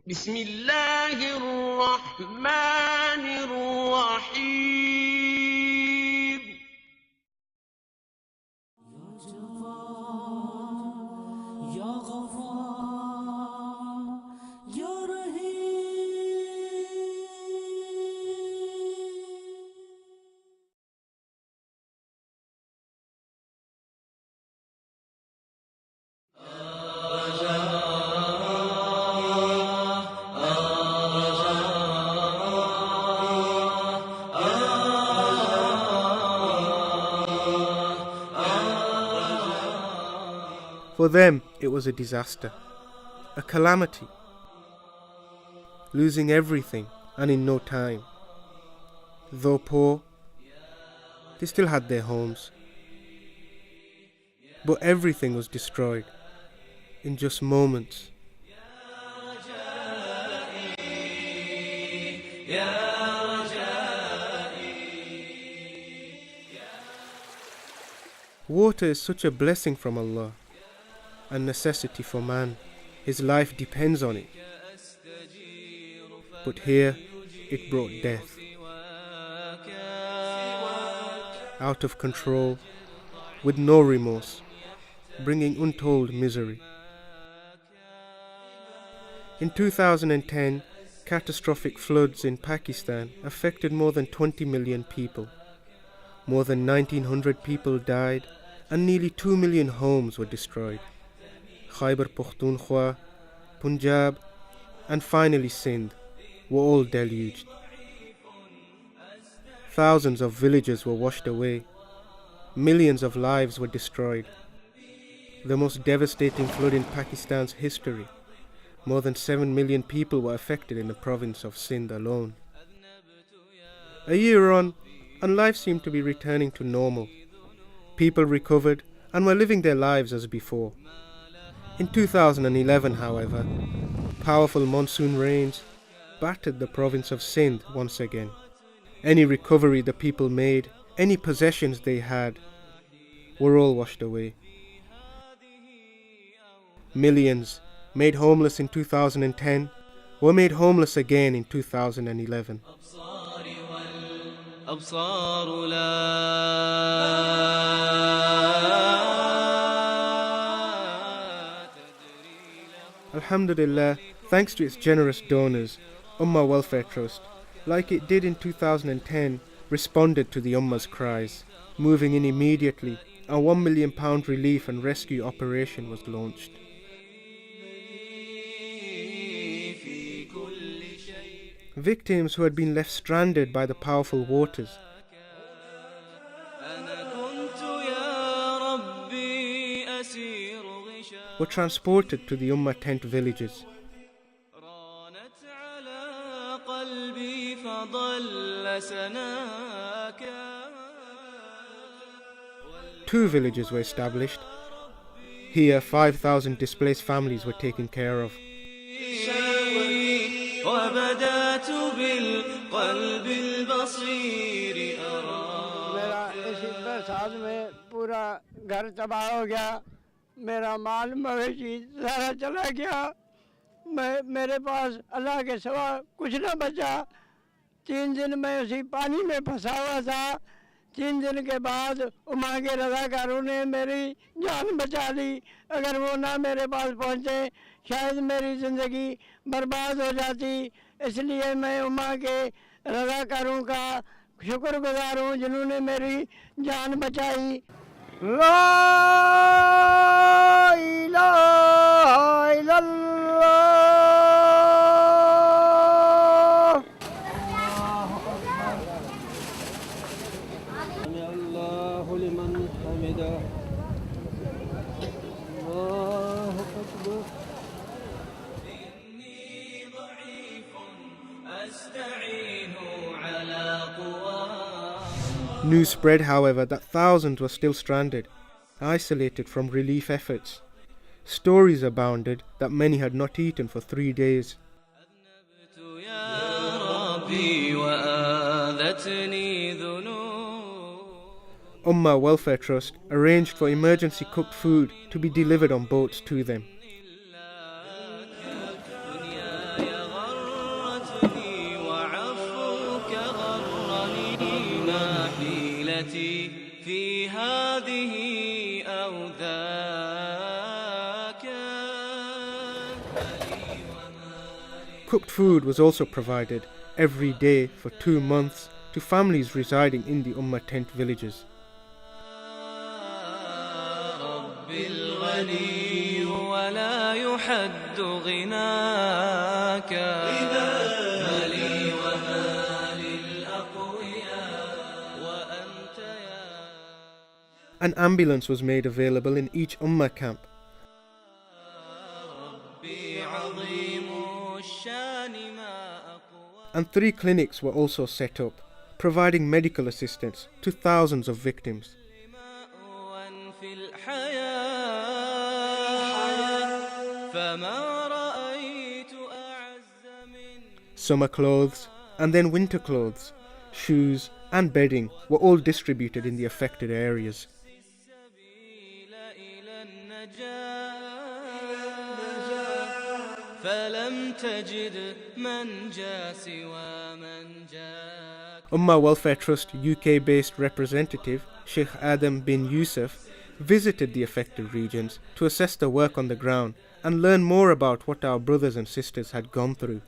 بسم الله الرحمن الرحيم يا غفار يا رحيم. For them, it was a disaster, a calamity, losing everything and in no time. Though poor, they still had their homes. But everything was destroyed in just moments. Water is such a blessing from Allah, a necessity for man. His life depends on it. But here, it brought death. Out of control, with no remorse, bringing untold misery. In 2010, catastrophic floods in Pakistan affected more than 20 million people. More than 1,900 people died and nearly 2 million homes were destroyed. Khyber Pakhtunkhwa, Punjab and finally Sindh were all deluged. Thousands of villages were washed away. Millions of lives were destroyed. The most devastating flood in Pakistan's history. More than 7 million people were affected in the province of Sindh alone. A year on, and life seemed to be returning to normal. People recovered and were living their lives as before. In 2011, however, powerful monsoon rains battered the province of Sindh once again. Any recovery the people made, any possessions they had, were all washed away. Millions, made homeless in 2010, were made homeless again in 2011. Alhamdulillah, thanks to its generous donors, Ummah Welfare Trust, like it did in 2010, responded to the Ummah's cries. Moving in immediately, a £1 million relief and rescue operation was launched. Victims who had been left stranded by the powerful waters were transported to the Ummah tent villages. 2 villages were established. Here 5,000 displaced families were taken care of. बरसात में पूरा घर तबाह हो गया, मेरा माल मवेशी सारा चला गया, मेरे पास अल्लाह के सिवा कुछ न बचा। 3 दिन मैं उसी पानी में फंसा हुआ था। 3 दिन के बाद उम्मा के रज़ाकारों ने मेरी जान बचा ली। अगर वो ना मेरे पास पहुँचे शायद मेरी ज़िंदगी बर्बाद हो जाती। इसलिए मैं उम्मा के रज़ाकारों का शुक्रगुजार हूँ जिन्होंने मेरी जान बचाई। ला इलाहा इल्लल्लाह। अल्लाहु लिमन हमिदा। अल्लाहु Akbar. News spread, however, that thousands were still stranded, isolated from relief efforts. Stories abounded that many had not eaten for 3 days. Ummah Welfare Trust arranged for emergency cooked food to be delivered on boats to them. نيتي في هذه أو ذاك. Cooked food was also provided every day for 2 months to families residing in the Ummah tent villages. رب الغني ولا يحد غناك. مالي ومال الأقوياء وأنت يا. An ambulance was made available in each Ummah camp. ربي عظيم الشان ما أقوى. And 3 clinics were also set up, providing medical assistance to thousands of victims. في الحياة فما رأيت أعز من. Summer clothes and then winter clothes, shoes and bedding were all distributed in the affected areas. السبيل إلى النجاة فلم تجد من جاء سوى من جاء. Ummah Welfare Trust UK-based representative Sheikh Adam bin Yusuf visited the affected regions to assess the work on the ground and learn more about what our brothers and sisters had gone through.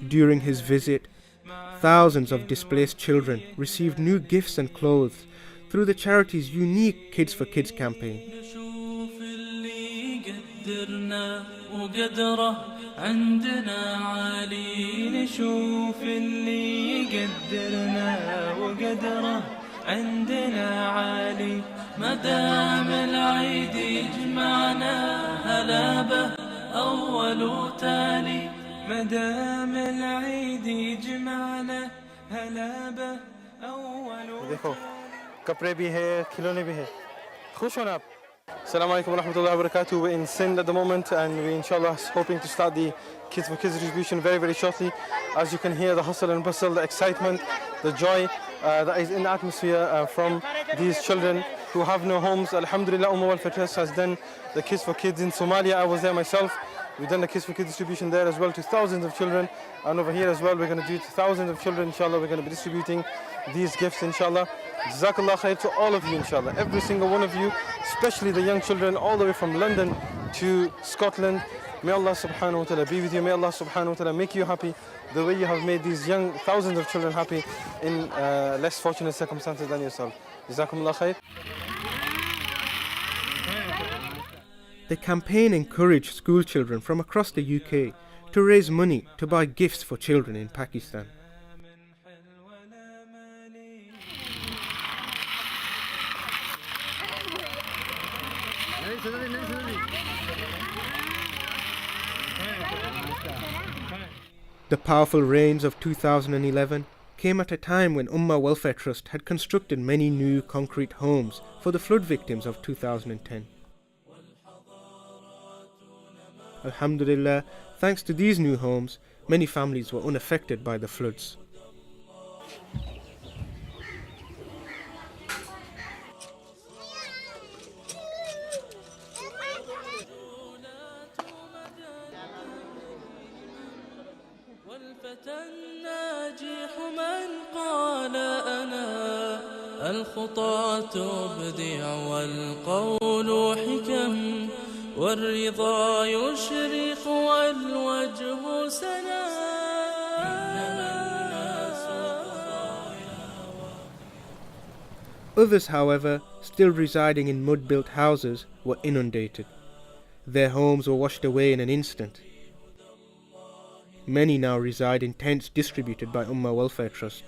During his visit, thousands of displaced children received new gifts and clothes through the charity's unique Kids for Kids campaign. نشوف اللي قدرنا وقدره عندنا عالي. نشوف اللي قدرنا وقدره عندنا عالي. مدام العيد يجمعنا هلا به أول وتالي. مدام العيد يجمعنا هلا به أول देखो कपड़े भी है खिलौने भी है खुश हो ना आप Assalamu alaikum wa rahmatullahi wa barakatuh. We're in Sindh at the moment and we inshallah hoping to start the Kids for Kids distribution very shortly. As you can hear the hustle and bustle, the excitement, the joy that is in the atmosphere from these children who have no homes. Alhamdulillah, Ummah Welfare Trust has done the Kids for Kids in Somalia. I was there myself. We've done the Kids for Kids distribution there as well to thousands of children, and over here as well we're going to do it to thousands of children. Inshallah, we're going to be distributing these gifts inshallah. Jazakallah khair to all of you inshallah, every single one of you, especially the young children all the way from London to Scotland. May Allah subhanahu wa ta'ala be with you. May Allah subhanahu wa ta'ala make you happy the way you have made these young thousands of children happy in less fortunate circumstances than yourself. Jazakumullah khair. The campaign encouraged school children from across the UK to raise money to buy gifts for children in Pakistan. The powerful rains of 2011 came at a time when Ummah Welfare Trust had constructed many new concrete homes for the flood victims of 2010. Alhamdulillah, thanks to these new homes, many families were unaffected by the floods. والفتى الناجح من قال أنا الخطى تبدع والقول حكم والرضا يشرق والوجه سنا. Others, however, still residing in mud-built houses, were inundated. Their homes were washed away in an instant. Many now reside in tents distributed by Ummah Welfare Trust.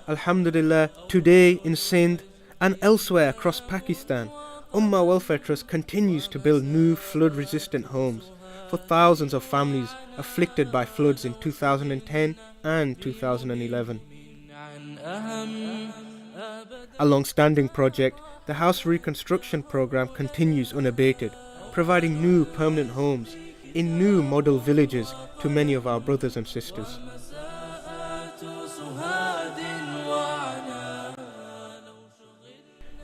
Alhamdulillah, today in Sindh and elsewhere across Pakistan, Ummah Welfare Trust continues to build new flood-resistant homes for thousands of families afflicted by floods in 2010 and 2011. A long-standing project, the House Reconstruction Programme continues unabated, providing new permanent homes in new model villages to many of our brothers and sisters.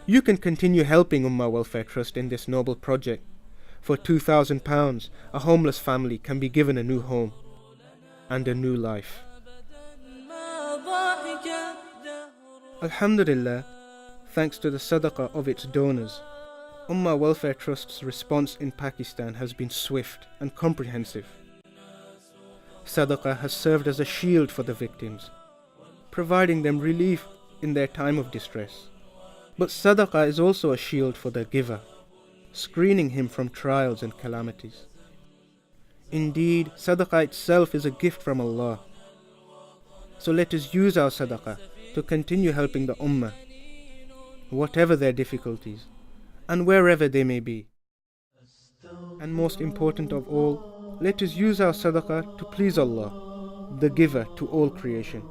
You can continue helping Ummah Welfare Trust in this noble project. For £2,000, a homeless family can be given a new home and a new life. Alhamdulillah, thanks to the sadaqah of its donors, Ummah Welfare Trust's response in Pakistan has been swift and comprehensive. Sadaqah has served as a shield for the victims, providing them relief in their time of distress. But Sadaqah is also a shield for the giver, screening him from trials and calamities. Indeed, Sadaqah itself is a gift from Allah. So let us use our Sadaqah to continue helping the Ummah, whatever their difficulties, and wherever they may be. And most important of all, let us use our Sadaqah to please Allah, the giver to all creation.